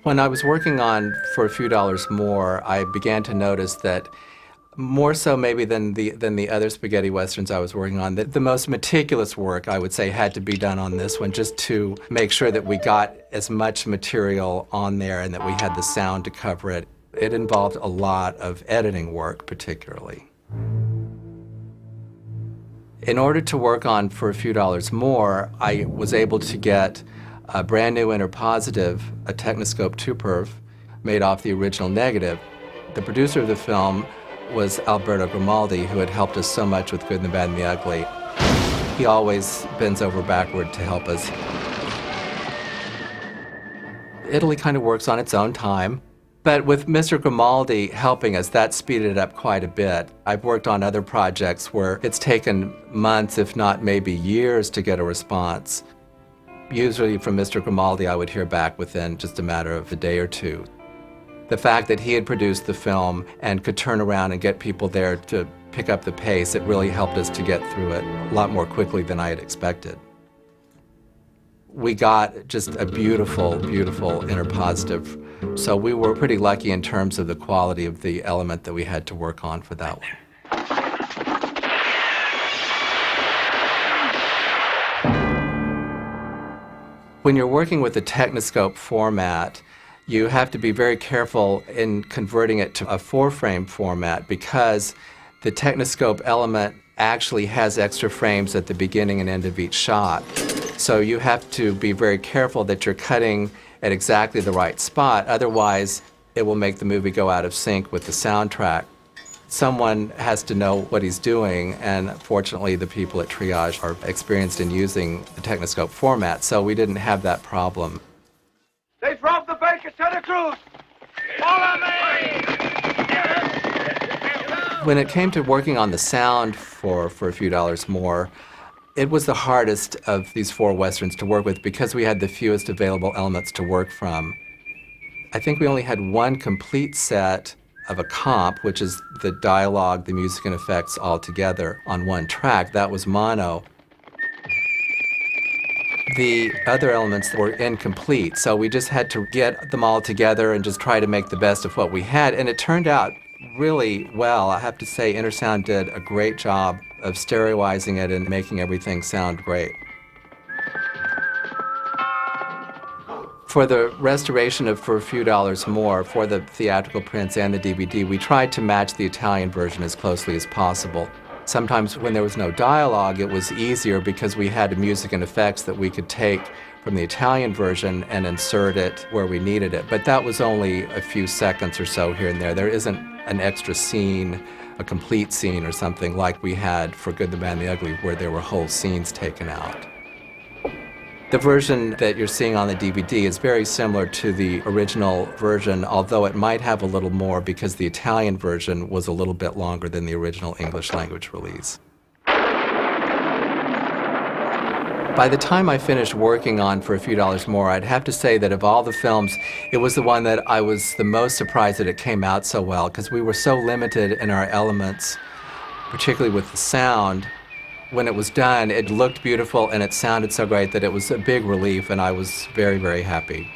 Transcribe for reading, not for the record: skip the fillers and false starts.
When I was working on For a Few Dollars More, I began to notice that more so maybe than the other spaghetti westerns I was working on, that the most meticulous work, I would say, had to be done on this one, just to make sure that we got as much material on there and that we had the sound to cover it. It involved a lot of editing work, particularly. In order to work on For a Few Dollars More, I was able to get a brand new interpositive, a Technoscope 2-perf, made off the original negative. The producer of the film was Alberto Grimaldi, who had helped us so much with Good, the Bad, and the Ugly. He always bends over backward to help us. Italy kind of works on its own time, but with Mr. Grimaldi helping us, that speeded it up quite a bit. I've worked on other projects where it's taken months, if not maybe years, to get a response. Usually from Mr. Grimaldi, I would hear back within just a matter of a day or two. The fact that he had produced the film and could turn around and get people there to pick up the pace, it really helped us to get through it a lot more quickly than I had expected. We got just a beautiful, beautiful interpositive, so we were pretty lucky in terms of the quality of the element that we had to work on for that one. When you're working with the Technoscope format, you have to be very careful in converting it to a 4-frame format because the Technoscope element actually has extra frames at the beginning and end of each shot. So you have to be very careful that you're cutting at exactly the right spot, otherwise it will make the movie go out of sync with the soundtrack. Someone has to know what he's doing, and fortunately the people at Triage are experienced in using the Technoscope format, so we didn't have that problem. They've robbed the bank at Santa Cruz! Follow me! When it came to working on the sound for A Few Dollars More, it was the hardest of these 4 westerns to work with because we had the fewest available elements to work from. I think we only had one complete set of a comp, which is the dialogue, the music and effects all together on one track. That was mono. The other elements were incomplete, so we just had to get them all together and just try to make the best of what we had, and it turned out really well. I have to say Intersound did a great job of stereoizing it and making everything sound great. For the restoration of For a Few Dollars More, for the theatrical prints and the DVD, we tried to match the Italian version as closely as possible. Sometimes when there was no dialogue, it was easier because we had music and effects that we could take from the Italian version and insert it where we needed it. But that was only a few seconds or so here and there. There isn't an extra scene, a complete scene or something like we had for Good, the Bad, and the Ugly, where there were whole scenes taken out. The version that you're seeing on the DVD is very similar to the original version, although it might have a little more because the Italian version was a little bit longer than the original English language release. By the time I finished working on For a Few Dollars More, I'd have to say that of all the films, it was the one that I was the most surprised that it came out so well, because we were so limited in our elements, particularly with the sound. When it was done, it looked beautiful and it sounded so great that it was a big relief, and I was very, very happy.